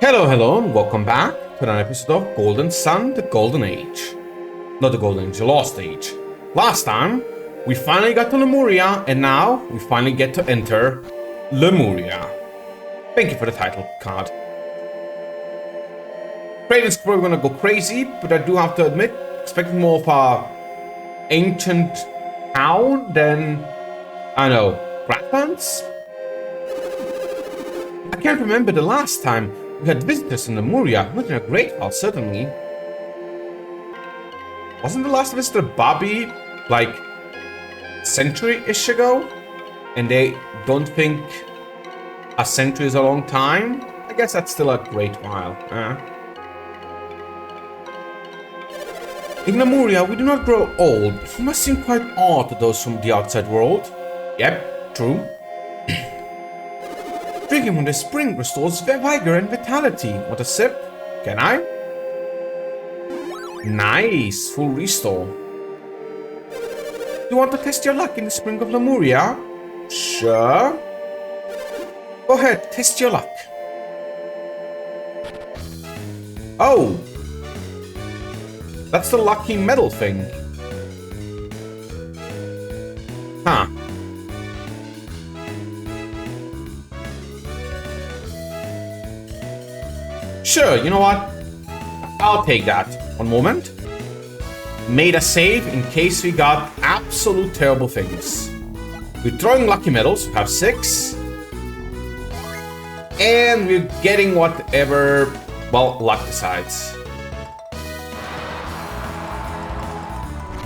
Hello, hello, and welcome back to another episode of Golden Sun, the Golden Age. Not the Golden Age, the Lost Age. Last time, we finally got to Lemuria, and now we finally get to enter Lemuria. Thank you for the title card. Kraden's probably gonna go crazy, but I do have to admit, expecting more of a ancient town than, I don't know, grasslands? I can't remember the last time we had visitors in Lemuria. Not in a great while, certainly. Wasn't the last visitor Bobby, like, century-ish ago? And they don't think a century is a long time? I guess that's still a great while. In Lemuria, we do not grow old. It must seem quite odd to those from the outside world. Yep, true. Drinking from the spring restores vigor and vitality. Want a sip? Can I? Nice, full restore. You want to test your luck in the spring of Lemuria? Sure. Go ahead, test your luck. Oh! That's the lucky metal thing. Huh. Sure, you know what? I'll take that. One moment. Made a save in case we got absolute terrible things. We're throwing lucky medals, we have 6. And we're getting whatever, well, luck decides.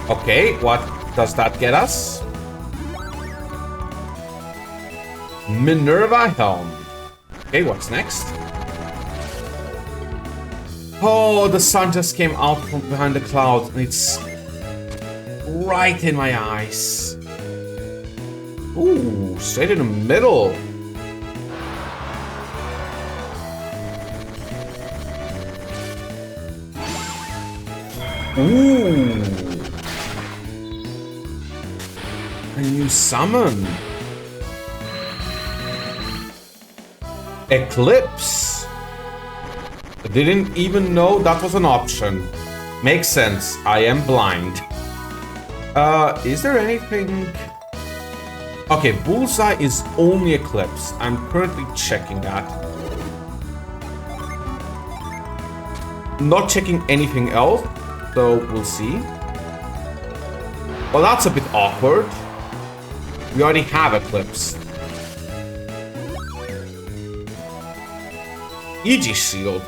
Okay, what does that get us? Minerva Helm. Okay, what's next? Oh, the sun just came out from behind the cloud and it's right in my eyes. Ooh, straight in the middle. Ooh. A new summon. Eclipse. I didn't even know that was an option. Makes sense. I am blind. Is there anything... Okay, Bullseye is only Eclipse. I'm currently checking that. Not checking anything else, so we'll see. Well, that's a bit awkward. We already have Eclipse. Aegis Shield.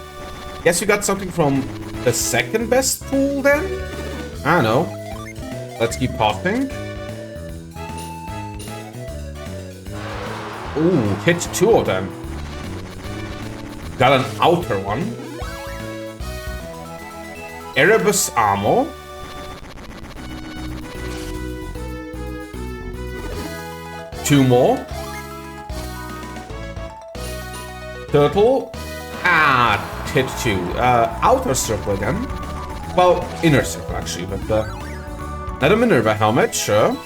Guess we got something from the second best pool then? I don't know. Let's keep popping. Ooh, hit 2 of them. Got an outer one. Erebus Ammo. Two more. Turtle. Ah, hit 2. Outer circle again. Well, inner circle actually, but another Minerva helmet, sure.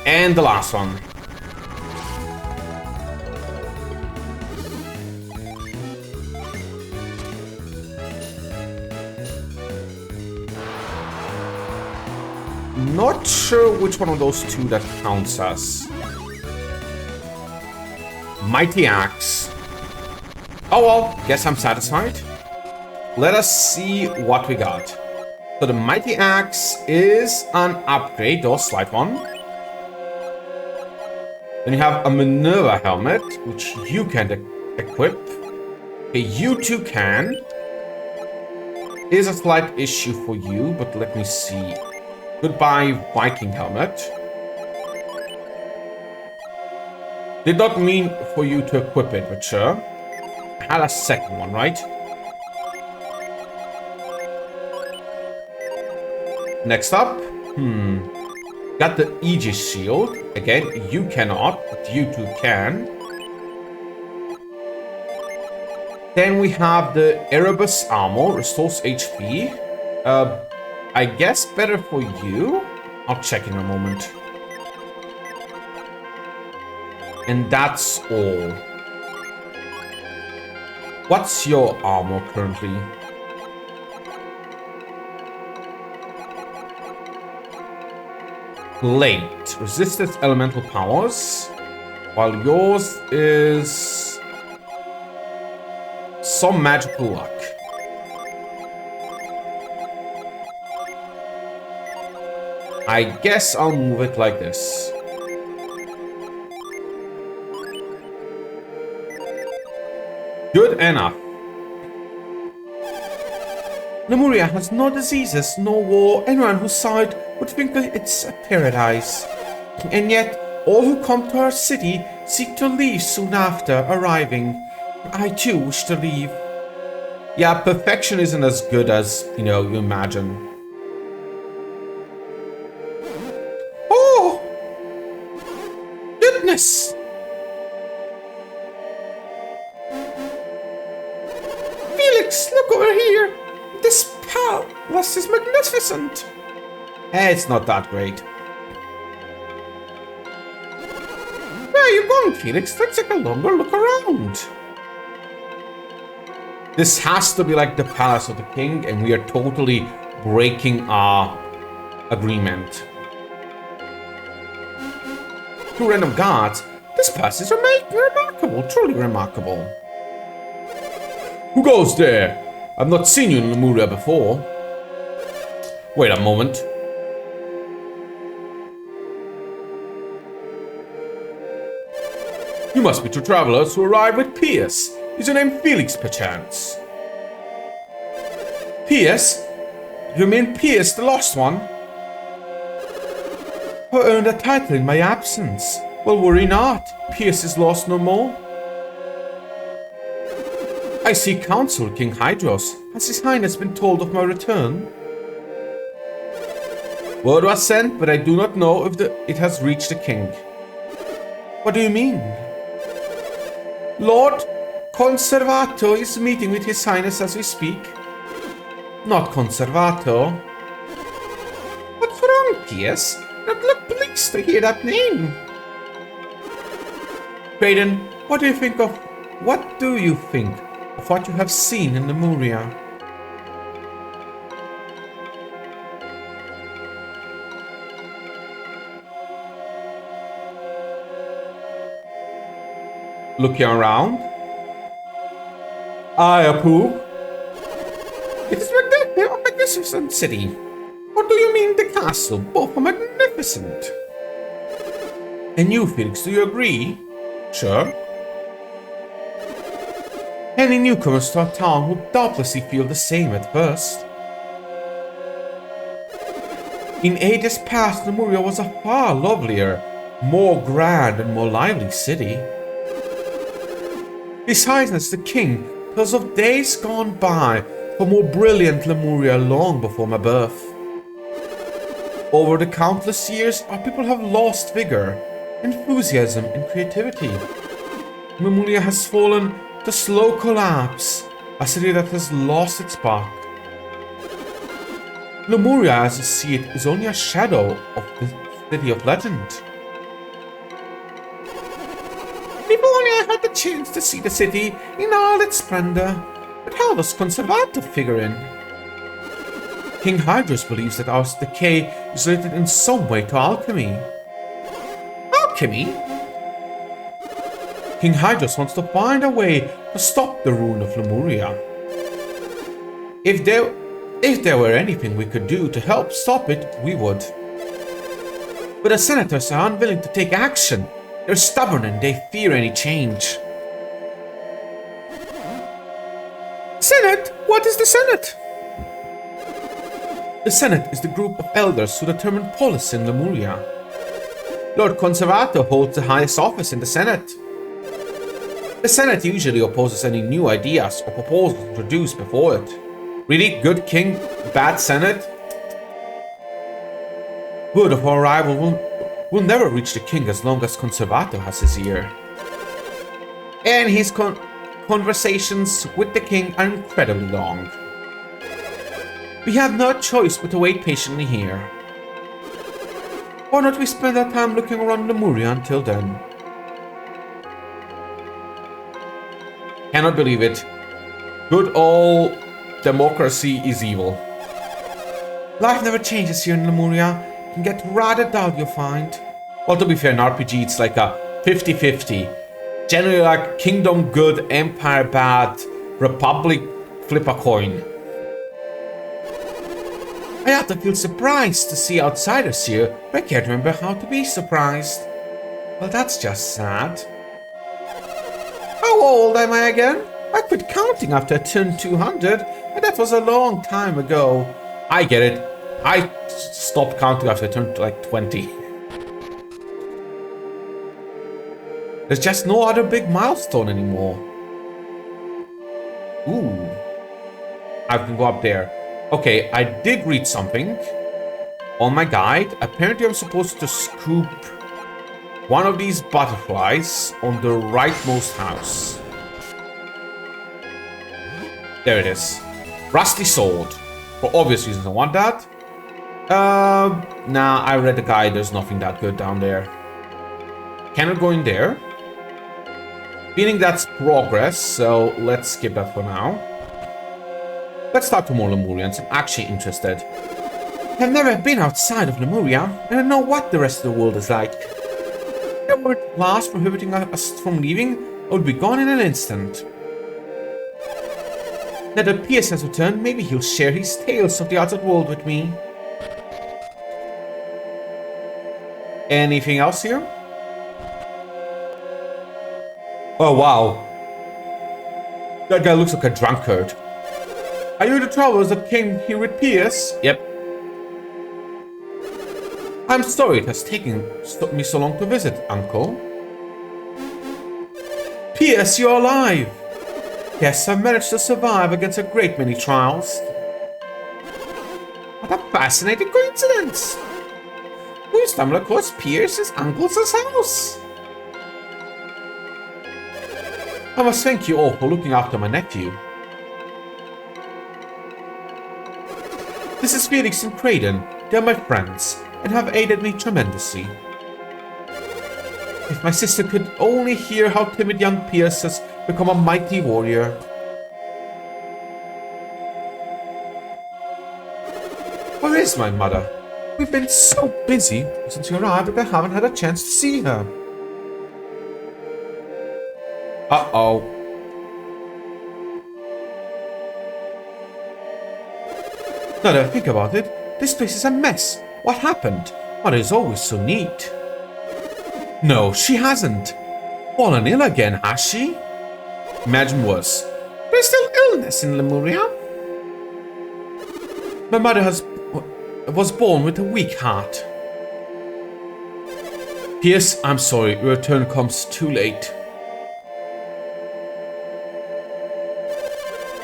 And the last one. Not sure which one of those two that counts as. Mighty Axe. Oh well, guess I'm satisfied. Let us see what we got. So the Mighty Axe is an upgrade, though a slight one. Then you have a Minerva helmet, which you can equip. Okay, you too can. Is a slight issue for you, but let me see. Goodbye, Viking helmet. Did not mean for you to equip it, but sure. Had a second one, right? Next up, got the Aegis Shield. Again, you cannot, but you two can. Then we have the Erebus Armor, restores HP. I guess better for you. I'll check in a moment. And that's all. What's your armor currently? Plate. Resistance elemental powers. While yours is some magical luck. I guess I'll move it like this. Good enough. Lemuria has no diseases, no war. Anyone who saw it would think that it's a paradise. And yet, all who come to our city seek to leave soon after arriving. I too wish to leave. Yeah, perfection isn't as good as, you imagine. Oh! Goodness! Felix, look over here! This palace is magnificent! It's not that great. Where are you going, Felix? Let's take a longer look around. This has to be like the Palace of the King, and we are totally breaking our agreement. Two random guards. This place is remarkable, truly remarkable. Who goes there? I've not seen you in Lemuria before. Wait a moment. You must be two travelers who arrived with Pierce. Is your name Felix, perchance? Pierce? You mean Pierce, the lost one? Who earned a title in my absence? Well, worry not. Pierce is lost no more. I seek counsel, King Hydros. Has His Highness been told of my return? Word was sent, but I do not know if it has reached the king. What do you mean? Lord Conservato is meeting with His Highness as we speak. Not Conservato. What's wrong, Pierce? Not look pleased to hear that name. Brayden, what do you think of what you have seen in Lemuria? Looking around? I approve. It is a magnificent city. What do you mean the castle? Both are magnificent. And you, Felix, do you agree? Sure. Any newcomers to our town would doubtlessly feel the same at first. In ages past, Lemuria was a far lovelier, more grand and more lively city. His Highness the King tells of days gone by for more brilliant Lemuria long before my birth. Over the countless years, our people have lost vigor, enthusiasm, and creativity. Lemuria has fallen to slow collapse, a city that has lost its spark. Lemuria, as you see it, is only a shadow of the city of legend. If only I had the chance to see the city in all its splendor, but how does Conservato figure in? King Hydros believes that our decay is related in some way to alchemy. Alchemy? King Hydros wants to find a way to stop the ruin of Lemuria. If there were anything we could do to help stop it, we would. But the senators are unwilling to take action. They're stubborn and they fear any change. Senate? What is the Senate? The Senate is the group of elders who determine policy in Lemuria. Lord Conservato holds the highest office in the Senate. The Senate usually opposes any new ideas or proposals introduced before it. Really? Good king, bad Senate? Word of our arrival will never reach the king as long as Conservato has his ear. And his conversations with the king are incredibly long. We have no choice but to wait patiently here. Why not we spend our time looking around Lemuria until then? Cannot believe it. Good old democracy is evil. Life never changes here in Lemuria. You can get rather dull, you'll find. Well, to be fair, in RPG, it's like a 50-50. Generally like kingdom good, empire bad, republic flip a coin. I ought to feel surprised to see outsiders here, but I can't remember how to be surprised. Well, that's just sad. How old am I again? I quit counting after I turned 200, and that was a long time ago. I get it. I stopped counting after I turned like 20. There's just no other big milestone anymore. Ooh. I can go up there. Okay, I did read something on my guide. Apparently I'm supposed to scoop one of these butterflies on the rightmost house. There it is. Rusty sword. For obvious reasons I want that. Nah, I read the guide. There's nothing that good down there. Cannot go in there. Feeling that's progress, so let's skip that for now. Let's talk to more Lemurians. I'm actually interested. I've never been outside of Lemuria, and I know what the rest of the world is like. If there were laws prohibiting us from leaving, I would be gone in an instant. Now that Pierce has returned, maybe he'll share his tales of the outside world with me. Anything else here? Oh, wow. That guy looks like a drunkard. Are you the travelers that came here with Pierce? Yep. I'm sorry it has taken me so long to visit, Uncle. Pierce, you're alive! Yes, I've managed to survive against a great many trials. What a fascinating coincidence! We stumbled across Pierce's uncle's house. I must thank you all for looking after my nephew. This is Felix and Craden. They're my friends, and have aided me tremendously. If my sister could only hear how timid young Pierce has become a mighty warrior. Where is my mother? We've been so busy since you arrived that I haven't had a chance to see her. Uh-oh. Now that I think about it, this place is a mess. What happened? Mother is always so neat. No, she hasn't. Fallen ill again, has she? Imagine worse. There's still illness in Lemuria. My mother was born with a weak heart. Pierce, I'm sorry, your return comes too late.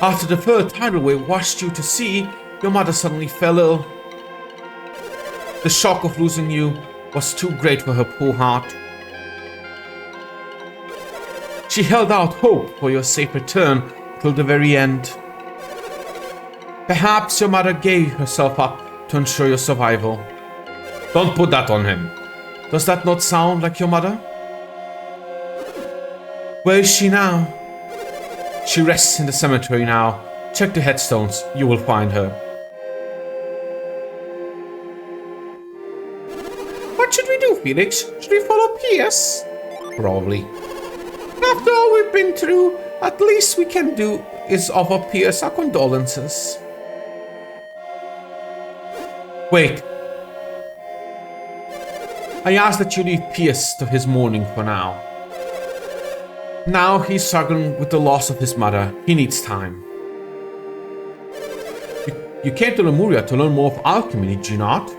After the third tidal wave washed you to sea, your mother suddenly fell ill. The shock of losing you was too great for her poor heart. She held out hope for your safe return till the very end. Perhaps your mother gave herself up to ensure your survival. Don't put that on him. Does that not sound like your mother? Where is she now? She rests in the cemetery now. Check the headstones, you will find her. What should we do, Felix? Should we follow Pierce? Probably. After all we've been through, at least we can do is offer Pierce our condolences. Wait. I ask that you leave Pierce to his mourning for now. Now he's struggling with the loss of his mother. He needs time. You came to Lemuria to learn more of alchemy, did you not?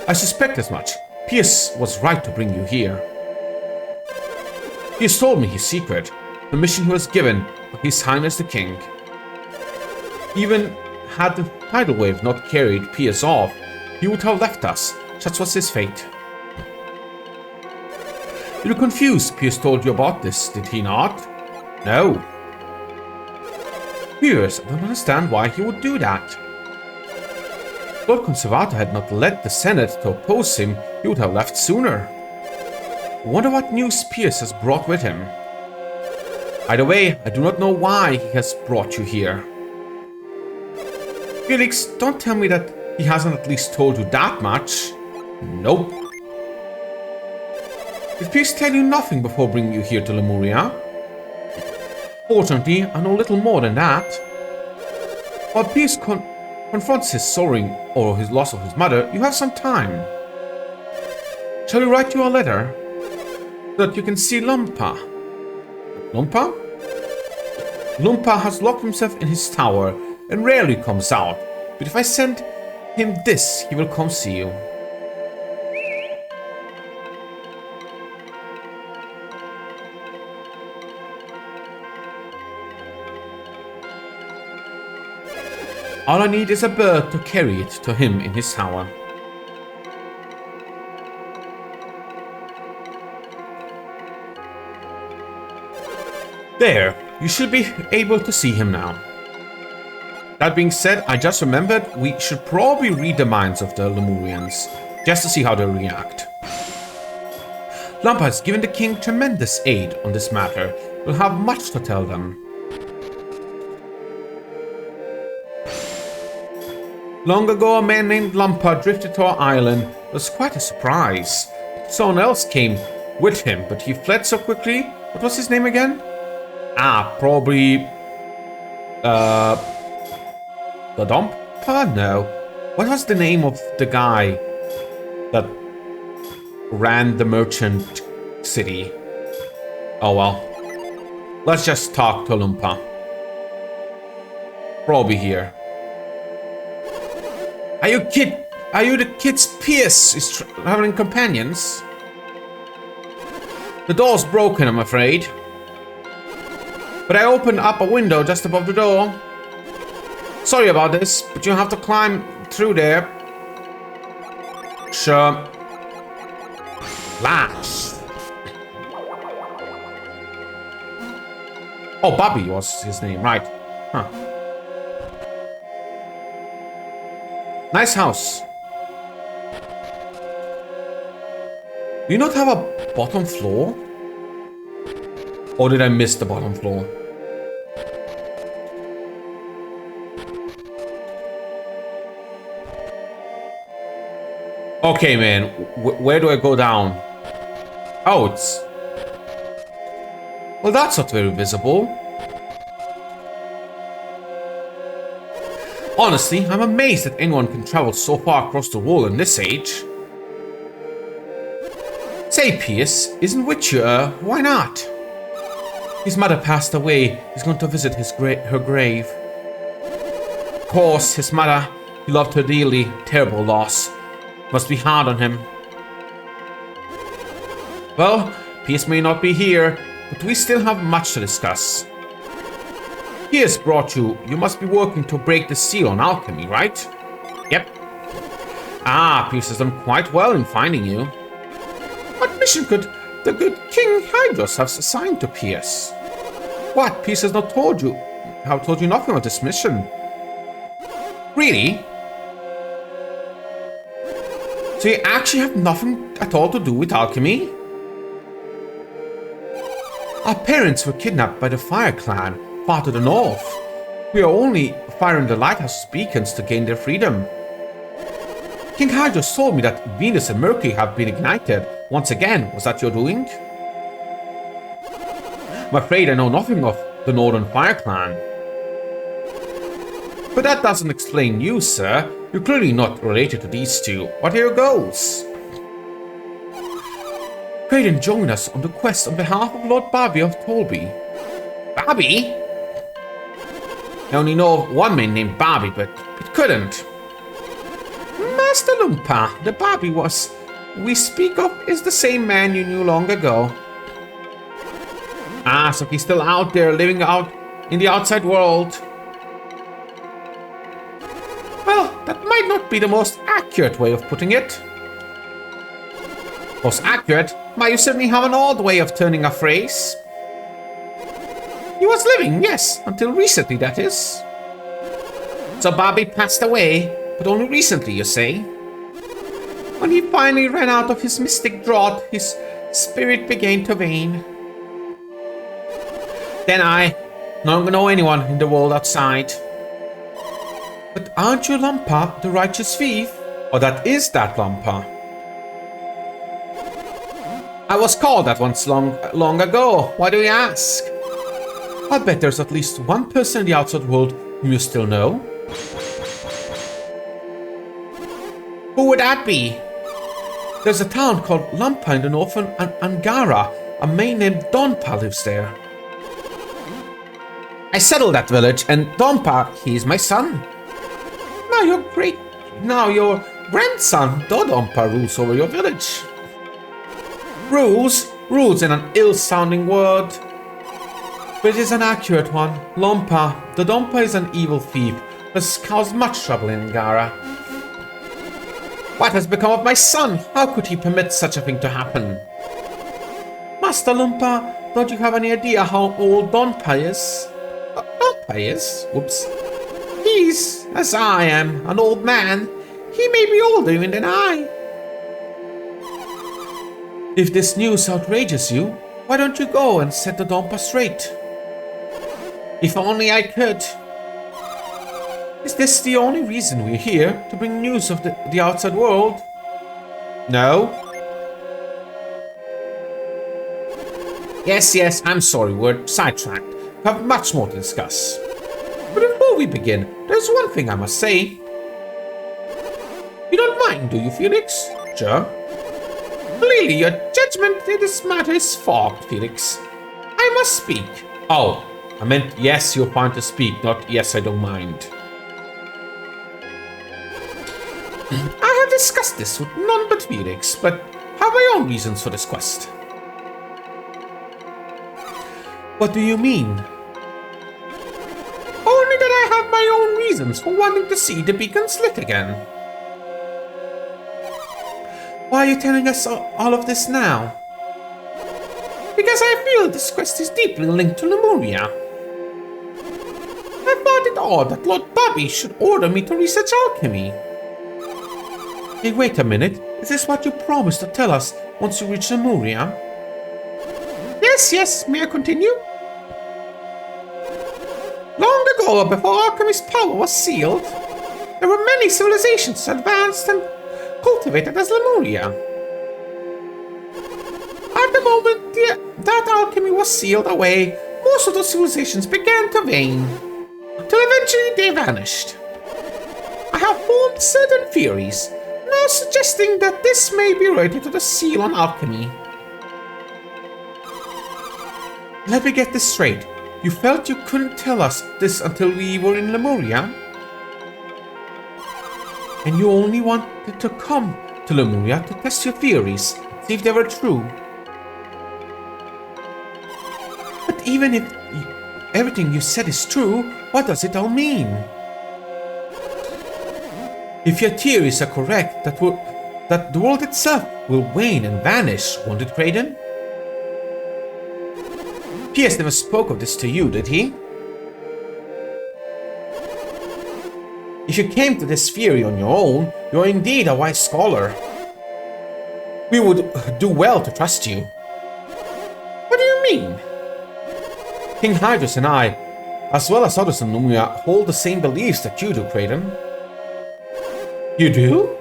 I suspect as much. Pierce was right to bring you here. He has told me his secret, the mission he was given by His Highness the King. Even had the tidal wave not carried Pierce off, he would have left us. Such was his fate. You were confused. Pierce told you about this, did he not? No. Pierce, I don't understand why he would do that. If Lord Conservator had not led the Senate to oppose him, he would have left sooner. I wonder what news Pierce has brought with him. Either way, I do not know why he has brought you here. Felix, don't tell me that he hasn't at least told you that much. Nope. Did Pierce tell you nothing before bringing you here to Lemuria? Fortunately, I know little more than that. While Pierce confronts his sorrowing or his loss of his mother, you have some time. Shall we write you a letter so that you can see Lumpa? Lumpa? Lumpa has locked himself in his tower and rarely comes out, but if I send him this, he will come see you. All I need is a bird to carry it to him in his tower. There, you should be able to see him now. That being said, I just remembered we should probably read the minds of the Lemurians, just to see how they react. Lumpa has given the king tremendous aid on this matter. We'll have much to tell them. Long ago, a man named Lumpa drifted to our island. It was quite a surprise. Someone else came with him, but he fled so quickly. What was his name again? Probably... the Dumpa? No. What was the name of the guy that ran the merchant city? Oh well. Let's just talk to Lumpa. Probably here. Are you the kid's Pierce is traveling companions? The door's broken, I'm afraid. But I opened up a window just above the door. Sorry about this, but you have to climb through there. Sure. Lash. Oh, Bobby was his name, right. Huh. Nice house. Do you not have a bottom floor? Or did I miss the bottom floor? Okay, man. Where do I go down? Oh, it's... Well, that's not very visible. Honestly, I'm amazed that anyone can travel so far across the world in this age. Say, Pierce, isn't Witcher, why not? His mother passed away. He's going to visit her grave. Of course, his mother, he loved her dearly. Terrible loss. Must be hard on him. Well, Pierce may not be here, but we still have much to discuss. Pierce brought you. You must be working to break the seal on alchemy, right? Yep. Pierce has done quite well in finding you. What mission could the good King Hydros have assigned to Pierce? What? Pierce has not told you. Told you nothing about this mission. Really? So you actually have nothing at all to do with alchemy? Our parents were kidnapped by the Fire Clan, far to the north. We are only firing the Lighthouse beacons to gain their freedom. King Hydros told me that Venus and Mercury have been ignited once again. Was that your doing? I'm afraid I know nothing of the Northern Fire Clan. But that doesn't explain you, sir. You're clearly not related to these two. But here goes. Kraden joined us on the quest on behalf of Lord Bobby of Tolby. Bobby? I only know of one man named Bobby, but it couldn't. Master Lumpa, the Bobby we speak of is the same man you knew long ago. So he's still out there, living out in the outside world. Well, that might not be the most accurate way of putting it. Most accurate? Why, you certainly have an odd way of turning a phrase. He was living, yes, until recently, that is. So Bobby passed away, but only recently, you say? When he finally ran out of his mystic draught, his spirit began to wane. Then I don't know anyone in the world outside. But aren't you Lumpa, the righteous thief? Or that is that Lumpa? I was called that once long ago. Why do you ask? I bet there's at least one person in the outside world whom you still know. Who would that be? There's a town called Lumpa in the northern Angara. A man named Donpa lives there. I settled that village, and Donpa, he's my son. Now your grandson, Dodonpa, rules over your village. Rules in an ill-sounding word. But it is an accurate one. Lumpa, Dodonpa is an evil thief who has caused much trouble in Angara. What has become of my son? How could he permit such a thing to happen? Master Lumpa, don't you have any idea how old Donpa is? Donpa is? Whoops. He's, as I am, an old man. He may be older even than I. If this news outrages you, why don't you go and set the Donpa straight? If only I could. Is this the only reason we're here? To bring news of the outside world? No? Yes, I'm sorry, we're sidetracked. We have much more to discuss. But before we begin, there's one thing I must say. You don't mind, do you, Felix? Sure. Clearly, your judgment in this matter is fogged, Felix. I must speak. Oh, I meant yes, you're fine to speak, not yes, I don't mind. I have discussed this with none but Felix, but have my own reasons for this quest. What do you mean? Only that I have my own reasons for wanting to see the beacons lit again. Why are you telling us all of this now? Because I feel this quest is deeply linked to Lemuria. I thought it odd that Lord Bobby should order me to research alchemy. Hey, wait a minute. Is this what you promised to tell us once you reach Lemuria? Yes. May I continue? Long ago, before alchemy's power was sealed, there were many civilizations advanced and cultivated as Lemuria. At the moment that alchemy was sealed away, most of those civilizations began to wane, till eventually they vanished. I have formed certain theories, now suggesting that this may be related to the seal on alchemy. Let me get this straight. You felt you couldn't tell us this until we were in Lemuria? And you only wanted to come to Lemuria to test your theories, see if they were true. But even if everything you said is true, what does it all mean? If your theories are correct, that the world itself will wane and vanish, won't it, Kraden? P.S. never spoke of this to you, did he? If you came to this theory on your own, you're indeed a wise scholar. We would do well to trust you. What do you mean? King Hydrus and I, as well as others in Lemuria, hold the same beliefs that you do, Kraden. You do?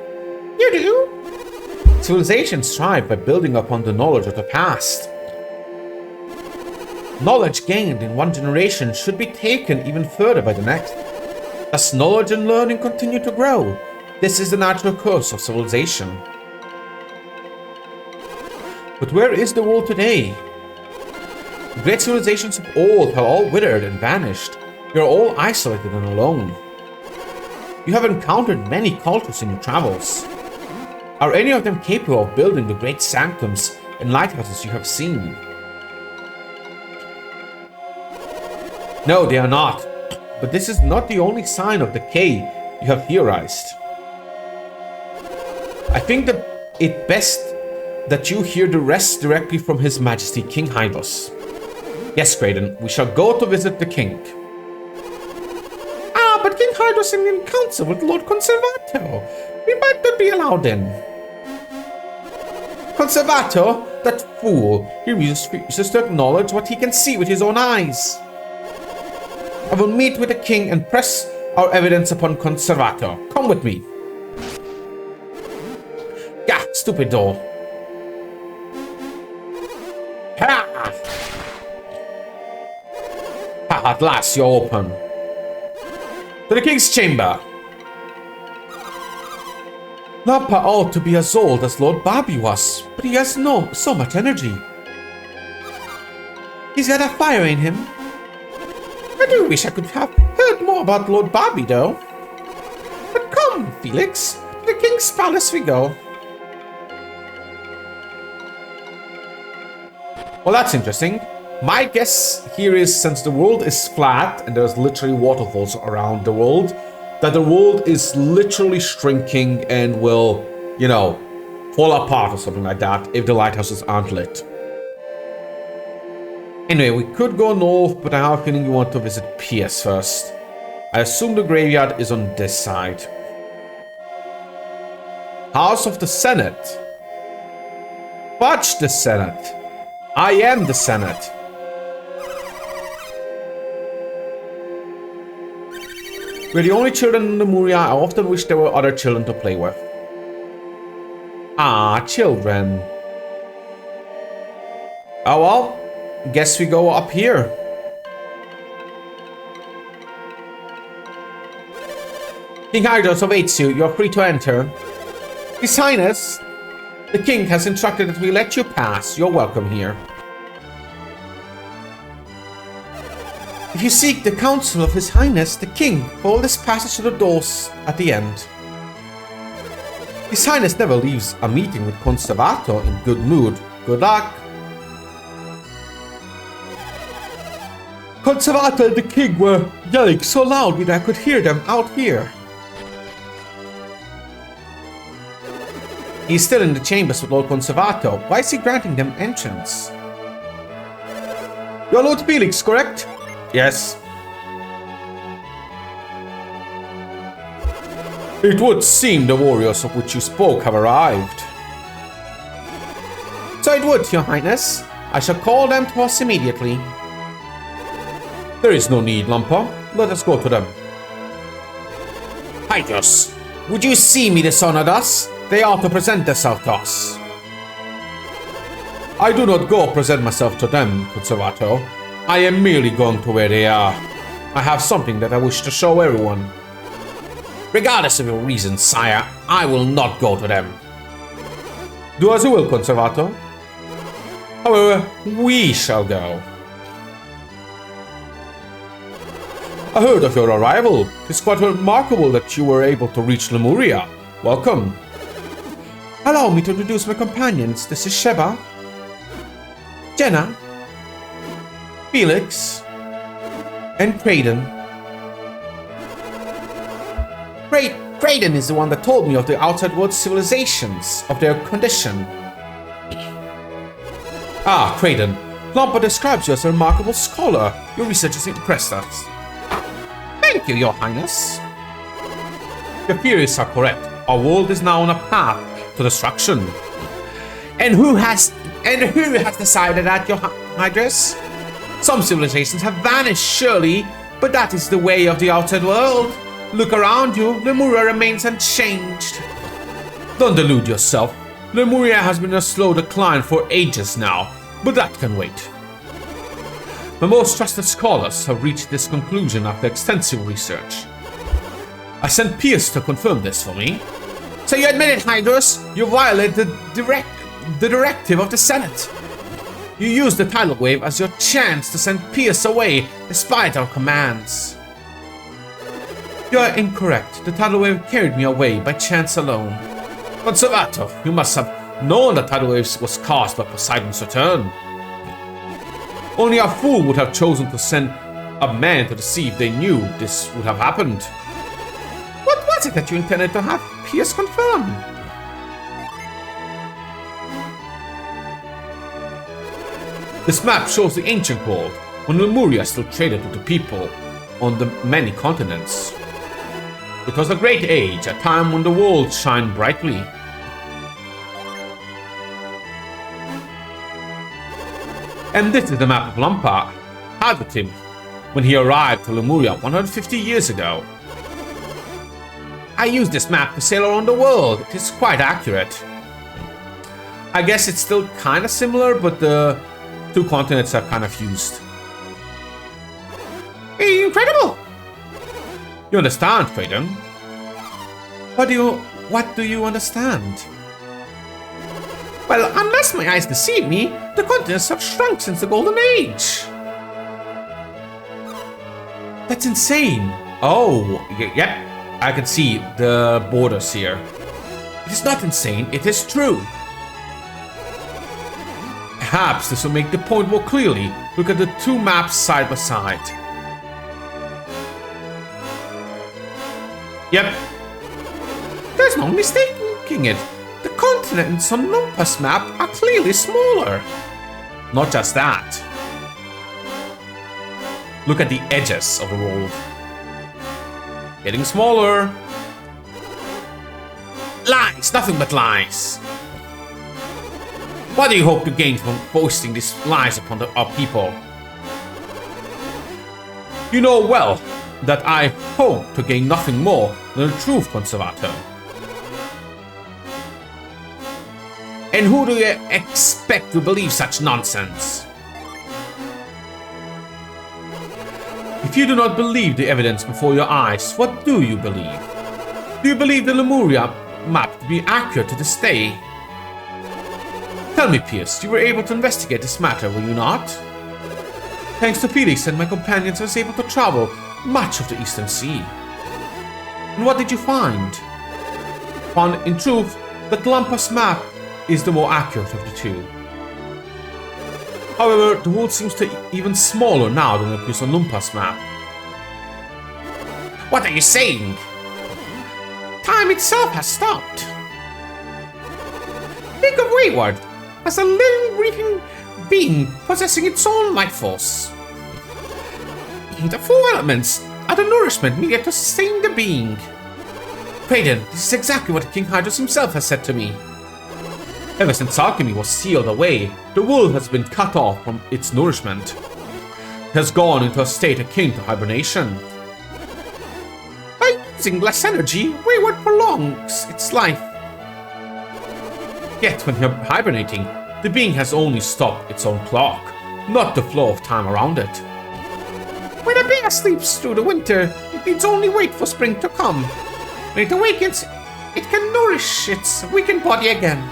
You do? Civilizations thrive by building upon the knowledge of the past. Knowledge gained in one generation should be taken even further by the next. As knowledge and learning continue to grow, this is the natural course of civilization. But where is the world today? The great civilizations of old have all withered and vanished. We are all isolated and alone. You have encountered many cultures in your travels. Are any of them capable of building the great sanctums and lighthouses you have seen? No, they are not. But this is not the only sign of decay you have theorized. I think that it best that you hear the rest directly from His Majesty King Hydrus. Yes, Kraden, we shall go to visit the king. Ah, but King Hydrus is in council with Lord Conservator. We might not be allowed in. Conservator? That fool! He refuses to acknowledge what he can see with his own eyes. I will meet with the king and press our evidence upon Conservator. Come with me. Gah, stupid door. Ha! Ha, at last you're open. To the king's chamber. Lampa ought to be as old as Lord Bobby was, but he has so much energy. He's got a fire in him. I do wish I could have heard more about Lord Bobby, though. But come, Felix, to the king's palace we go. Well, that's interesting. My guess here is, since the world is flat and there's literally waterfalls around the world, that the world is literally shrinking and will, you know, fall apart or something like that if the lighthouses aren't lit. Anyway, we could go north, but I have a feeling you want to visit Pierce first. I assume the graveyard is on this side. House of the Senate. Fudge the Senate. I am the Senate. We're the only children in Lemuria. I often wish there were other children to play with. Ah, children. Oh well, guess we go up here. King Hydros awaits you. You're free to enter. His Highness, the king has instructed that we let you pass. You're welcome here. If you seek the counsel of His Highness, the King, follow this passage to the doors at the end. His Highness never leaves a meeting with Conservator in good mood. Good luck. Conservator and the King were yelling so loud that I could hear them out here. He's still in the chambers with Lord Conservator. Why is he granting them entrance? You're Lord Felix, correct? Yes. It would seem the warriors of which you spoke have arrived. So it would, Your Highness. I shall call them to us immediately. There is no need, Lampa. Let us go to them. Hydros, would you see me dishonor thus? They ought to present themselves to us. I do not go present myself to them, Conservator. I am merely going to where they are. I have something that I wish to show everyone. Regardless of your reasons, sire, I will not go to them. Do as you will, Conservator. However, we shall go. I heard of your arrival. It's quite remarkable that you were able to reach Lemuria. Welcome. Allow me to introduce my companions. This is Sheba, Jenna, Felix, and Kraden. Kraden is the one that told me of the outside world civilizations, of their condition. Ah, Kraden. Lampa describes you as a remarkable scholar. Your research has impressed us. Thank you, Your Highness. Your theories are correct. Our world is now on a path to destruction. And who has decided that, Your Highness? Some civilizations have vanished, surely, but that is the way of the outside world. Look around you, Lemuria remains unchanged. Don't delude yourself. Lemuria has been in a slow decline for ages now, but that can wait. My most trusted scholars have reached this conclusion after extensive research. I sent Pierce to confirm this for me. So you admit it, Hydros? You violated the directive of the Senate. You used the tidal wave as your chance to send Pierce away, despite our commands. You are incorrect. The tidal wave carried me away by chance alone. Conservator, you must have known that tidal waves was caused by Poseidon's return. Only a fool would have chosen to send a man to the sea if they knew this would have happened. What was it that you intended to have Pierce confirm? This map shows the ancient world, when Lemuria still traded with the people on the many continents. It was a great age, a time when the world shined brightly. And this is the map of Lampa. Had him when he arrived to Lemuria 150 years ago. I used this map to sail around the world. It is quite accurate. I guess it's still kind of similar, but the two continents are kind of fused. Incredible! You understand, Kraden? What do you understand? Well, unless my eyes deceive me, the continents have shrunk since the Golden Age. That's insane. Oh, yep. I can see the borders here. It is not insane, it is true. Perhaps this will make the point more clearly. Look at the two maps side by side. Yep. There's no mistaking it. The continents on Lumpa's map are clearly smaller. Not just that. Look at the edges of the world. Getting smaller. Lies, nothing but lies. What do you hope to gain from boasting these lies upon our people? You know well that I hope to gain nothing more than the truth, Conservator. And who do you expect to believe such nonsense? If you do not believe the evidence before your eyes, what do you believe? Do you believe the Lemuria map to be accurate to this day? Tell me, Pierce, you were able to investigate this matter, were you not? Thanks to Felix and my companions, I was able to travel much of the Eastern Sea. And what did you find? Found, in truth, that Lampa's map is the more accurate of the two. However, the world seems to be even smaller now than it appears on Lumpa's map. What are you saying? Time itself has stopped. Think of Wayward as a living, breathing being possessing its own life force. The four elements are the nourishment needed to sustain the being. Kraden, this is exactly what King Hydros himself has said to me. Ever since alchemy was sealed away, the world has been cut off from its nourishment. It has gone into a state akin to hibernation. By using less energy, Wayward prolongs its life. Yet when hibernating, the being has only stopped its own clock, not the flow of time around it. When a bear sleeps through the winter, it needs only wait for spring to come. When it awakens, it can nourish its weakened body again.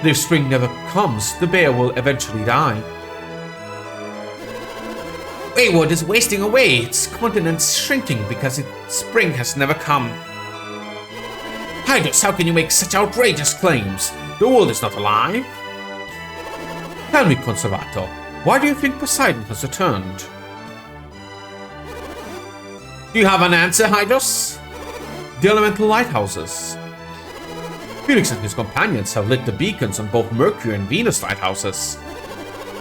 But if spring never comes, the bear will eventually die. Wayward is wasting away, its continent's shrinking because its spring has never come. Hydros, how can you make such outrageous claims? The world is not alive. Tell me, Conservator, why do you think Poseidon has returned? Do you have an answer, Hydros? The elemental lighthouses. Felix and his companions have lit the beacons on both Mercury and Venus lighthouses.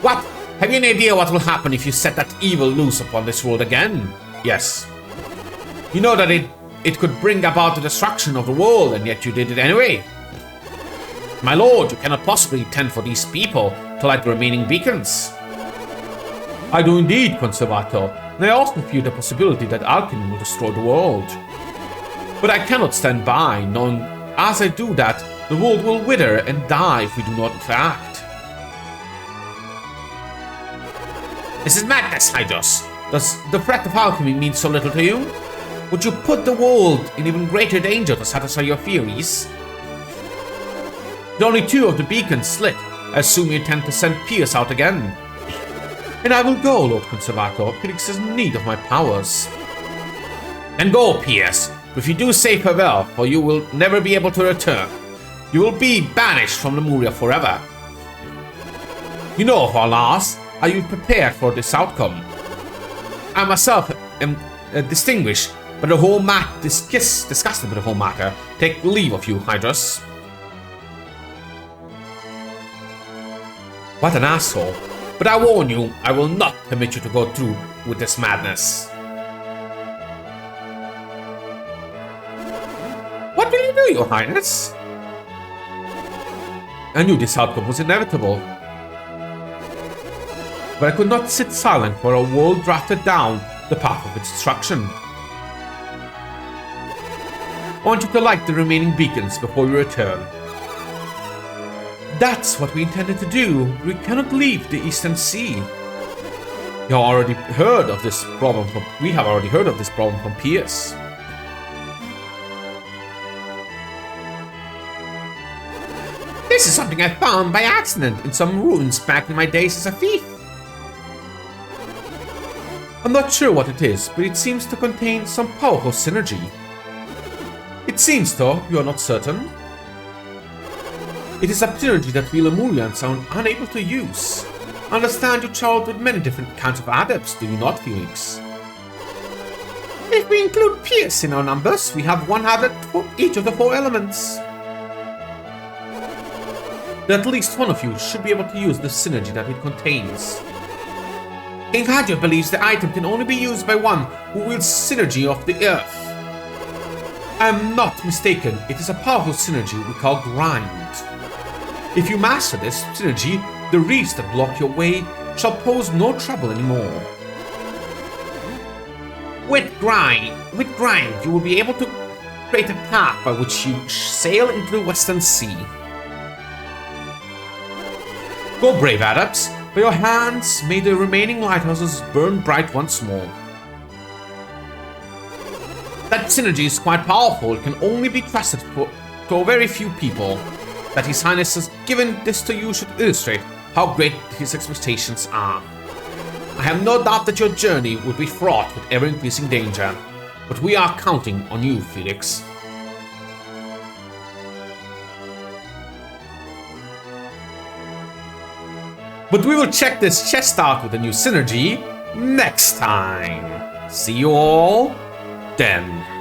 What? Have you any idea what will happen if you set that evil loose upon this world again? Yes. You know that it could bring about the destruction of the world, and yet you did it anyway. My lord, you cannot possibly intend for these people to light the remaining beacons. I do indeed, Conservator, and I also fear the possibility that alchemy will destroy the world. But I cannot stand by, knowing as I do that, the world will wither and die if we do not act. This is madness, Hydros. Does the threat of alchemy mean so little to you? Would you put the world in even greater danger to satisfy your theories? The only two of the beacons lit. I assume you intend to send Pierce out again. And I will go, Lord Conservator. Felix is in need of my powers. Then go, Pierce. If you do say farewell, for you will never be able to return. You will be banished from Lemuria forever. You know, Varlas, are you prepared for this outcome? I myself am distinguished, but the whole disgusted with the whole matter. Take leave of you, Hydros. What an asshole. But I warn you, I will not permit you to go through with this madness. What will you do, Your Highness? I knew this outcome was inevitable. but I could not sit silent while our world drafted down the path of its destruction. I want you to light the remaining beacons before we return. That's what we intended to do. We cannot leave the Eastern Sea. We have already heard of this problem from Pierce. This is something I found by accident in some ruins back in my days as a thief. I'm not sure what it is, but it seems to contain some powerful synergy. It seems, though, you are not certain. It is a synergy that we Lemurians are unable to use. I understand you traveled with many different kinds of adepts, do you not, Felix? If we include Pierce in our numbers, we have one adept for each of the 4 elements. At least one of you should be able to use the synergy that it contains. King Hadja believes the item can only be used by one who wields synergy of the earth. I am not mistaken, it is a powerful synergy we call Grind. If you master this synergy, the reefs that block your way shall pose no trouble anymore. With Grind, you will be able to create a path by which you sail into the Western Sea. Go, brave adepts! By your hands, may the remaining lighthouses burn bright once more. That synergy is quite powerful. It can only be trusted to a very few people. That His Highness has given this to you should illustrate how great his expectations are. I have no doubt that your journey will be fraught with ever-increasing danger, but we are counting on you, Felix. But we will check this chest out with a new synergy next time. See you all then.